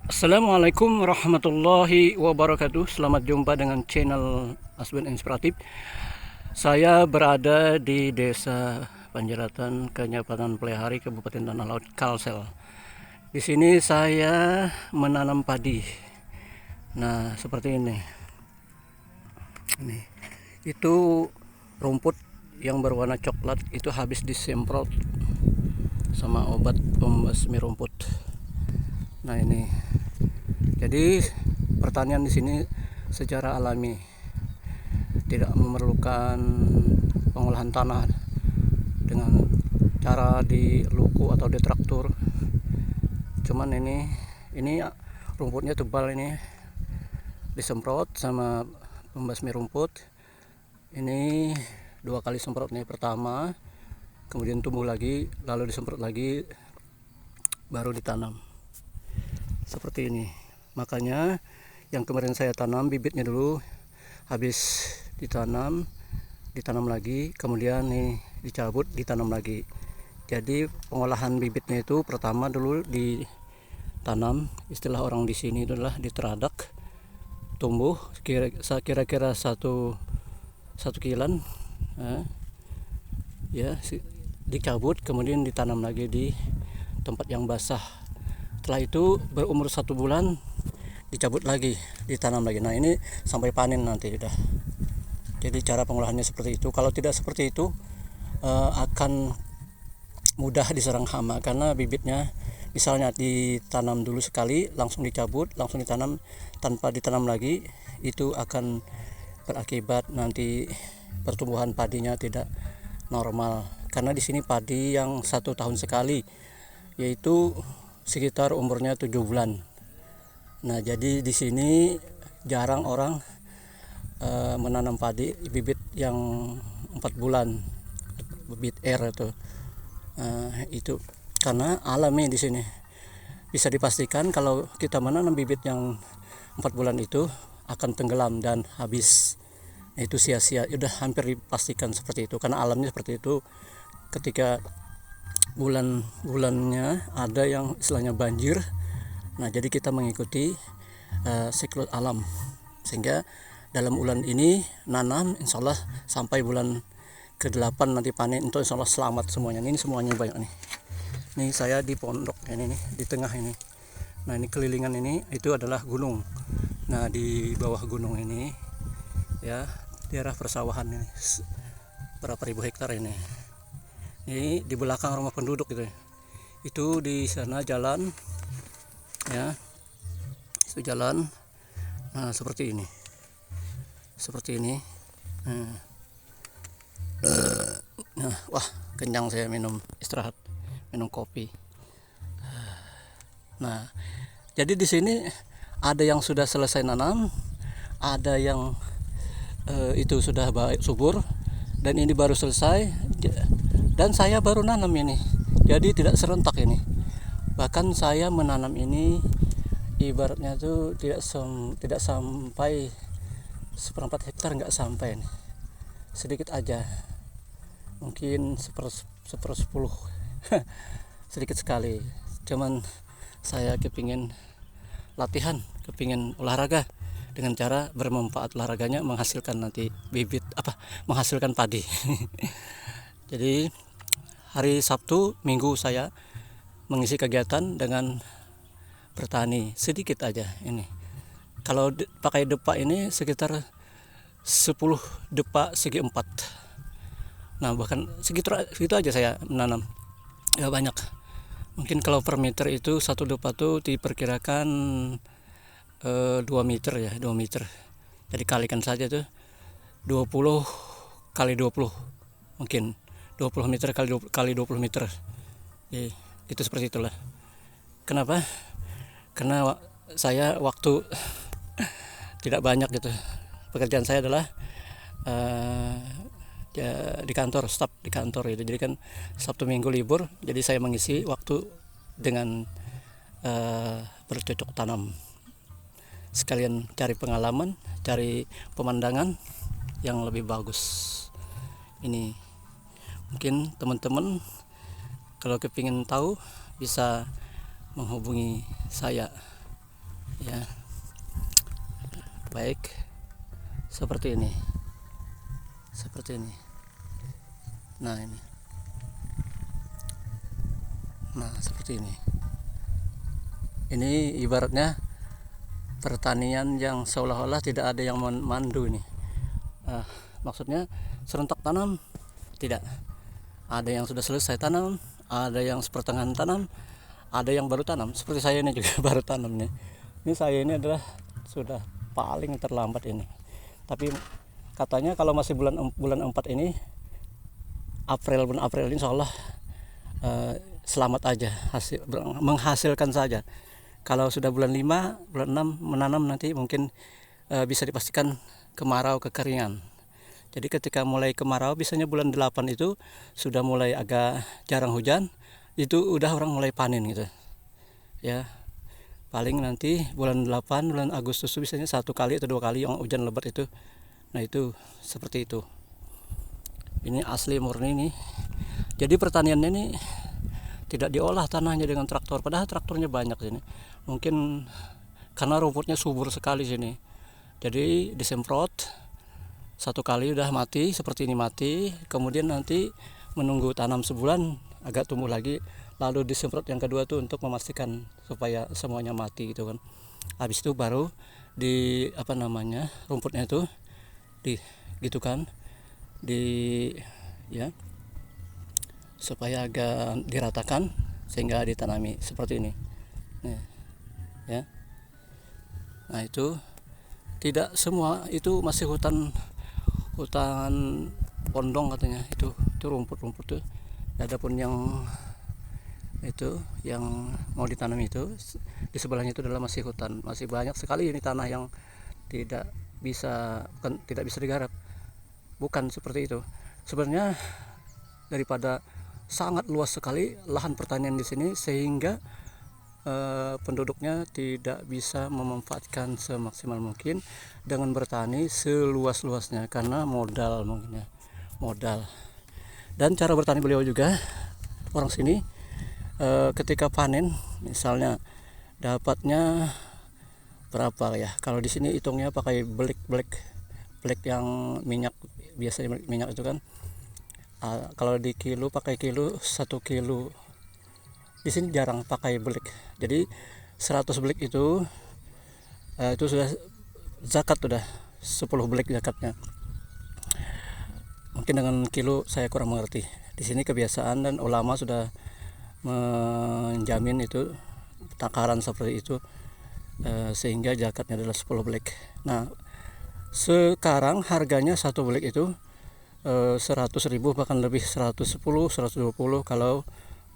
Assalamualaikum warahmatullahi wabarakatuh. Selamat jumpa dengan channel Asben Inspiratif. Saya berada di Desa Panjeratan, Kecamatan Plehari, Kabupaten Tanah Laut, Kalsel. Di sini saya menanam padi. Nah, seperti ini. Ini. Itu rumput yang berwarna coklat itu habis disemprot sama obat pembasmi rumput. Nah, ini. Jadi pertanian di sini secara alami, tidak memerlukan pengolahan tanah dengan cara di luku atau di traktor. Cuman ini rumputnya tebal, ini disemprot sama pembasmi rumput. Ini 2 kali semprot nih, pertama, kemudian tumbuh lagi, lalu disemprot lagi, baru ditanam. Seperti ini. Makanya yang kemarin saya tanam bibitnya dulu, habis ditanam lagi, kemudian nih dicabut, ditanam lagi. Jadi pengolahan bibitnya itu pertama dulu ditanam, istilah orang di sini itu adalah diteradak, tumbuh kira-kira satu kilan, ya, dicabut, kemudian ditanam lagi di tempat yang basah. Setelah itu berumur 1 bulan dicabut lagi, ditanam lagi. Nah, ini sampai panen nanti udah. Jadi cara pengolahannya seperti itu. Kalau tidak seperti itu akan mudah diserang hama, karena bibitnya misalnya ditanam dulu sekali langsung dicabut, langsung ditanam tanpa ditanam lagi, itu akan berakibat nanti pertumbuhan padinya tidak normal. Karena di sini padi yang 1 tahun sekali, yaitu sekitar umurnya 7 bulan. Nah, jadi di sini jarang orang menanam padi bibit yang 4 bulan, bibit R itu karena alami di sini. Bisa dipastikan kalau kita menanam bibit yang 4 bulan itu akan tenggelam dan habis. Itu sia-sia, udah hampir dipastikan seperti itu, karena alamnya seperti itu. Ketika bulan-bulannya ada yang istilahnya banjir, nah jadi kita mengikuti siklus alam, sehingga dalam bulan ini nanam, insya Allah sampai bulan ke-8 nanti panen, itu insya Allah selamat semuanya. Ini semuanya banyak nih. Ini saya di pondok ini nih, di tengah ini. Nah, ini kelilingan ini itu adalah gunung. Nah, di bawah gunung ini ya, daerah persawahan ini, berapa ribu hektar ini. Ini di belakang rumah penduduk gitu. Itu di sana jalan, ya, itu jalan. Nah, seperti ini, nah, wah, kenyang saya minum, istirahat, minum kopi. Nah, jadi di sini ada yang sudah selesai nanam, ada yang itu sudah baik subur, dan ini baru selesai, dan saya baru nanam ini. Jadi tidak serentak ini. Bahkan saya menanam ini ibaratnya tuh tidak sampai 1/4 hektar, nggak sampai nih. Sedikit aja, mungkin 1/10 sedikit sekali. Cuman saya kepingin latihan, kepingin olahraga dengan cara bermanfaat olahraganya menghasilkan nanti bibit menghasilkan padi. Jadi hari Sabtu Minggu saya mengisi kegiatan dengan bertani sedikit aja ini. Kalau pakai depak ini sekitar 10 depak segi 4. Nah, bahkan segitu aja saya menanam, ya banyak. Mungkin kalau per meter itu satu depak tuh diperkirakan 2 meter ya, 2 meter. Jadi kalikan saja tuh 20 kali 20, mungkin 20 meter kali 20 meter. Jadi, itu seperti itulah. Kenapa? Karena saya waktu tidak banyak gitu. Pekerjaan saya adalah ya, di kantor, staf di kantor gitu. Jadi kan Sabtu Minggu libur, jadi saya mengisi waktu dengan bercocok tanam, sekalian cari pengalaman, cari pemandangan yang lebih bagus. Ini mungkin teman-teman kalau kepingin tahu bisa menghubungi saya. ya. Baik, seperti ini. Nah ini, nah seperti ini. Ini ibaratnya pertanian yang seolah-olah tidak ada yang mandu ini. Maksudnya serentak tanam tidak. Ada yang sudah selesai tanam, ada yang sepertengahan tanam, ada yang baru tanam. Seperti saya ini juga baru tanam nih. Ini saya ini adalah sudah paling terlambat ini. Tapi katanya kalau masih bulan 4 ini, bulan April ini insyaallah selamat aja, menghasilkan saja. Kalau sudah bulan 5, bulan 6 menanam nanti mungkin bisa dipastikan kemarau, kekeringan. Jadi ketika mulai kemarau, biasanya bulan 8 itu sudah mulai agak jarang hujan, itu udah orang mulai panen gitu. Ya. Paling nanti bulan 8, bulan Agustus biasanya 1 kali atau 2 kali yang hujan lebat itu. Nah, itu seperti itu. Ini asli murni nih. Jadi pertaniannya ini tidak diolah tanahnya dengan traktor, padahal traktornya banyak sini. Mungkin karena rumputnya subur sekali sini. Jadi disemprot 1 kali udah mati, seperti ini mati. Kemudian nanti menunggu tanam sebulan agak tumbuh lagi. Lalu disemprot yang kedua tuh untuk memastikan supaya semuanya mati gitu kan. Habis itu baru di rumputnya itu gitu kan. Ya. Supaya agak diratakan sehingga ditanami seperti ini. Nih, ya. Nah, itu tidak semua itu masih hutan pondong katanya. Itu rumput-rumput tuh. Adapun yang itu yang mau ditanam itu di sebelahnya itu adalah masih hutan. Masih banyak sekali ini tanah yang tidak bisa digarap. Bukan seperti itu. Sebenarnya daripada sangat luas sekali lahan pertanian di sini sehingga penduduknya tidak bisa memanfaatkan semaksimal mungkin dengan bertani seluas-luasnya karena modal mungkin ya, modal. Dan cara bertani beliau juga orang sini ketika panen misalnya dapatnya berapa ya, kalau di sini hitungnya pakai black yang minyak, biasanya minyak itu kan. Kalau di kilo pakai 1 kilo. Di sini jarang pakai belik. Jadi 100 belik itu sudah zakat, udah 10 belik zakatnya. Mungkin dengan kilo saya kurang mengerti. Di sini kebiasaan dan ulama sudah menjamin itu takaran seperti itu, sehingga zakatnya adalah 10 belik. Nah, sekarang harganya 1 belik itu 100.000 bahkan lebih, 110, 120 kalau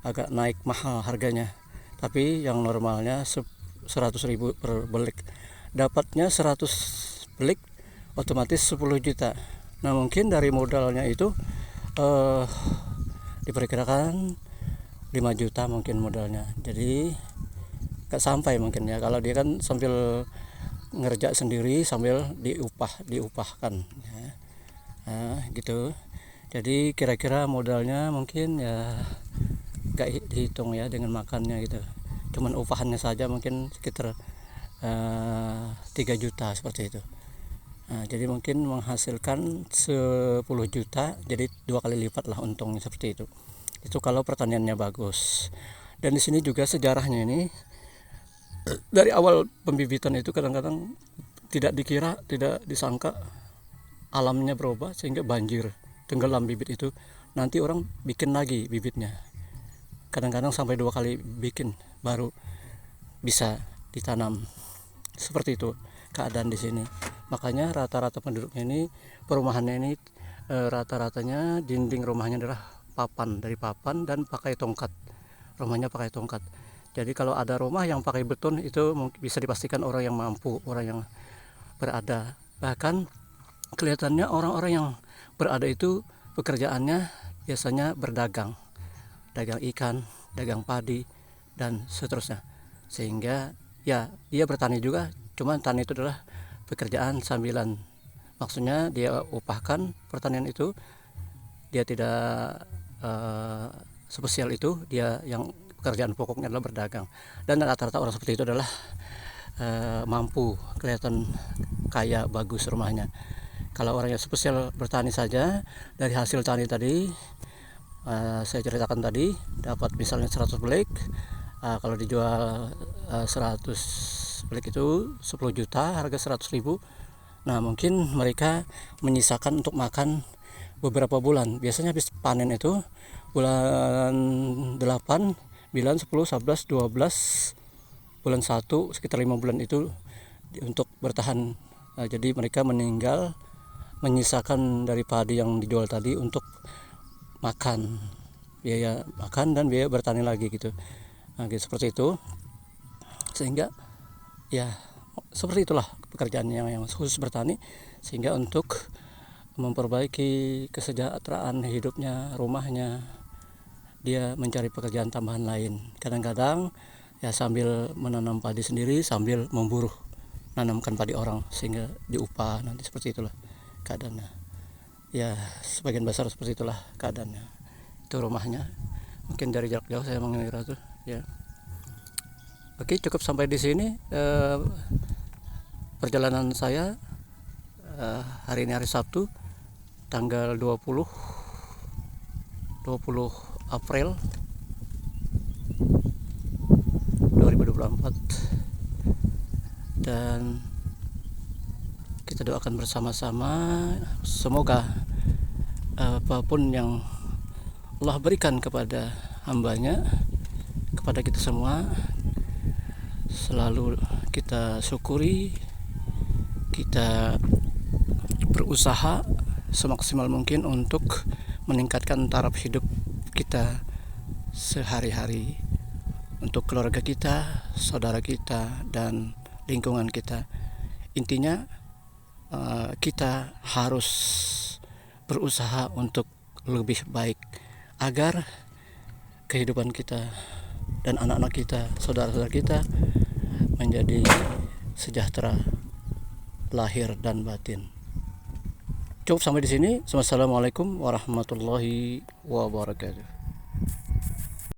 agak naik mahal harganya. Tapi yang normalnya 100.000 per belik. Dapatnya 100 belik otomatis 10 juta. Nah, mungkin dari modalnya itu diperkirakan 5 juta mungkin modalnya. Jadi gak sampai mungkin ya, kalau dia kan sambil ngerja sendiri sambil diupahkan ya. Nah, gitu. Jadi kira-kira modalnya mungkin ya gak dihitung ya dengan makannya gitu. Cuman upahannya saja mungkin sekitar 3 juta seperti itu. Nah, jadi mungkin menghasilkan 10 juta, jadi 2 kali lipat lah untungnya seperti itu. Itu kalau pertaniannya bagus. Dan di sini juga sejarahnya ini dari awal pembibitan itu kadang-kadang tidak disangka alamnya berubah sehingga banjir, tenggelam bibit itu. Nanti orang bikin lagi bibitnya. Kadang-kadang sampai 2 kali bikin baru bisa ditanam. Seperti itu keadaan di sini. Makanya rata-rata penduduknya ini, perumahannya ini rata-ratanya dinding rumahnya adalah dari papan dan pakai tongkat. Rumahnya pakai tongkat. Jadi kalau ada rumah yang pakai beton itu bisa dipastikan orang yang mampu, orang yang berada. Bahkan kelihatannya orang-orang yang berada itu pekerjaannya biasanya berdagang. Dagang ikan, dagang padi, dan seterusnya. Sehingga ya dia bertani juga, cuman tani itu adalah pekerjaan sambilan. Maksudnya dia upahkan pertanian itu, dia tidak spesial itu, dia yang pekerjaan pokoknya adalah berdagang. Dan rata-rata orang seperti itu adalah mampu, kelihatan kaya, bagus rumahnya. Kalau orang yang spesial bertani saja, dari hasil tani tadi saya ceritakan tadi, dapat misalnya 100 belik, kalau dijual 100 belik itu 10 juta, harga 100.000. Nah, mungkin mereka menyisakan untuk makan beberapa bulan. Biasanya habis panen itu bulan 8, 9, 10, 11, 12, bulan 1, sekitar 5 bulan itu untuk bertahan. Jadi mereka meninggal menyisakan dari padi yang dijual tadi untuk makan, biaya makan dan biaya bertani lagi gitu. Nah, gitu, seperti itu. Sehingga ya seperti itulah pekerjaan yang khusus bertani, sehingga untuk memperbaiki kesejahteraan hidupnya, rumahnya, dia mencari pekerjaan tambahan lain. Kadang-kadang ya sambil menanam padi sendiri, sambil memburu nanamkan padi orang, sehingga diupah nanti. Seperti itulah keadaannya. Ya sebagian besar seperti itulah keadaannya. Itu rumahnya. Mungkin dari jarak jauh saya mengira tuh ya. Oke, cukup sampai di sini perjalanan saya hari ini, hari Sabtu, tanggal 20 April 2024, dan kita doakan bersama-sama semoga apapun yang Allah berikan kepada hambanya, kepada kita semua, selalu kita syukuri, kita berusaha semaksimal mungkin untuk meningkatkan taraf hidup kita sehari-hari untuk keluarga kita, saudara kita, dan lingkungan kita. Intinya kita harus berusaha untuk lebih baik agar kehidupan kita dan anak-anak kita, saudara-saudara kita menjadi sejahtera lahir dan batin. Cukup sampai di sini. Wassalamualaikum warahmatullahi wabarakatuh.